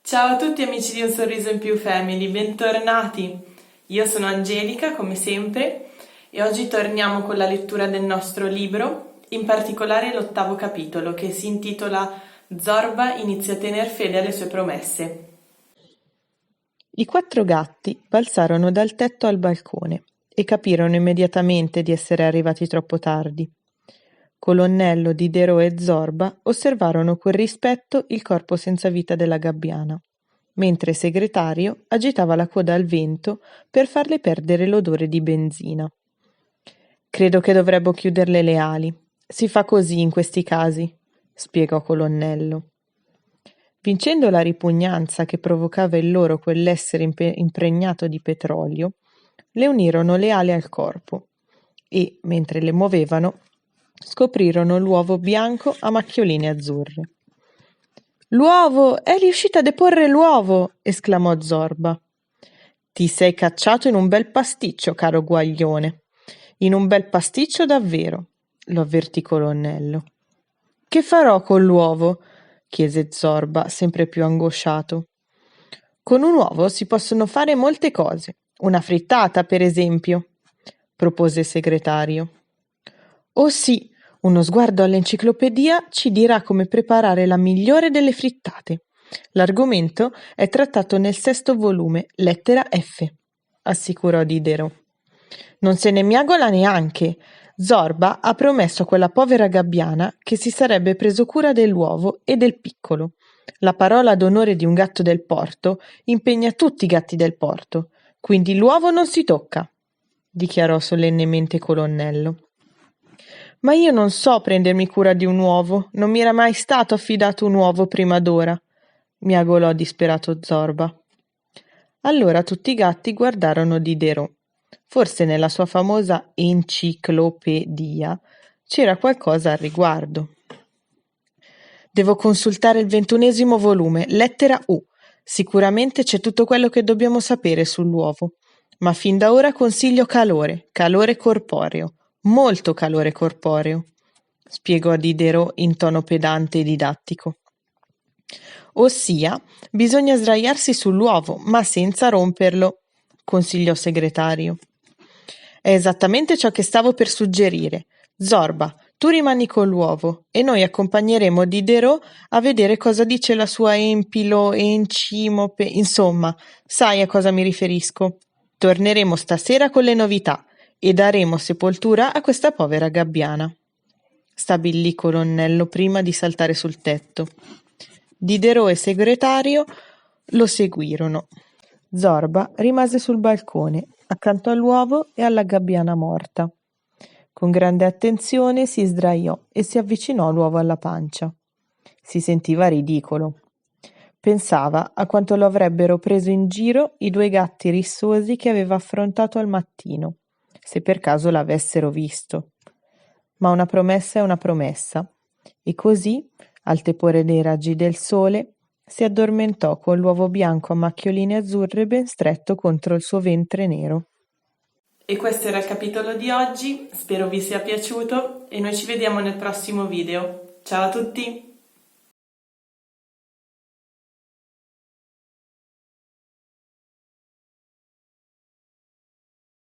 Ciao a tutti amici di Un Sorriso in Più Family, bentornati! Io sono Angelica, come sempre, e oggi torniamo con la lettura del nostro libro, in particolare l'8° capitolo, che si intitola Zorba inizia a tener fede alle sue promesse. I 4 gatti balzarono dal tetto al balcone e capirono immediatamente di essere arrivati troppo tardi. Colonnello, Diderot e Zorba osservarono con rispetto il corpo senza vita della gabbiana, mentre Segretario agitava la coda al vento per farle perdere l'odore di benzina. «Credo che dovremmo chiuderle le ali. Si fa così in questi casi», spiegò Colonnello. Vincendo la ripugnanza che provocava in loro quell'essere impregnato di petrolio, le unirono le ali al corpo e, mentre le muovevano, scoprirono l'uovo bianco a macchioline azzurre. «L'uovo! È riuscita a deporre l'uovo!» esclamò Zorba. «Ti sei cacciato in un bel pasticcio, caro guaglione. In un bel pasticcio davvero», lo avvertì Colonnello. «Che farò con l'uovo?» chiese Zorba, sempre più angosciato. «Con un uovo si possono fare molte cose. Una frittata, per esempio», propose il segretario. «Oh sì, uno sguardo all'enciclopedia ci dirà come preparare la migliore delle frittate. L'argomento è trattato nel 6° volume, lettera F», assicurò Diderot. «Non se ne miagola neanche. Zorba ha promesso a quella povera gabbiana che si sarebbe preso cura dell'uovo e del piccolo. La parola d'onore di un gatto del porto impegna tutti i gatti del porto, quindi l'uovo non si tocca», dichiarò solennemente Colonnello. «Ma io non so prendermi cura di un uovo, non mi era mai stato affidato un uovo prima d'ora», miagolò disperato Zorba. Allora tutti i gatti guardarono Diderot. Forse nella sua famosa enciclopedia c'era qualcosa al riguardo. «Devo consultare il 21° volume, lettera U. Sicuramente c'è tutto quello che dobbiamo sapere sull'uovo. Ma fin da ora consiglio calore corporeo, molto calore corporeo», spiegò Diderot in tono pedante e didattico. «Ossia, bisogna sdraiarsi sull'uovo, ma senza romperlo», consigliò Segretario. «È esattamente ciò che stavo per suggerire. Zorba, tu rimani con l'uovo e noi accompagneremo Diderot a vedere cosa dice la sua encimope, insomma, sai a cosa mi riferisco. Torneremo stasera con le novità e daremo sepoltura a questa povera gabbiana», stabilì Colonnello prima di saltare sul tetto. Diderot e Segretario lo seguirono. Zorba rimase sul balcone, accanto all'uovo e alla gabbiana morta. Con grande attenzione si sdraiò e si avvicinò l'uovo alla pancia. Si sentiva ridicolo. Pensava a quanto lo avrebbero preso in giro i 2 gatti rissosi che aveva affrontato al mattino, se per caso l'avessero visto. Ma una promessa è una promessa, e così, al tepore dei raggi del sole, si addormentò con l'uovo bianco a macchioline azzurre ben stretto contro il suo ventre nero. E questo era il capitolo di oggi, spero vi sia piaciuto e noi ci vediamo nel prossimo video. Ciao a tutti!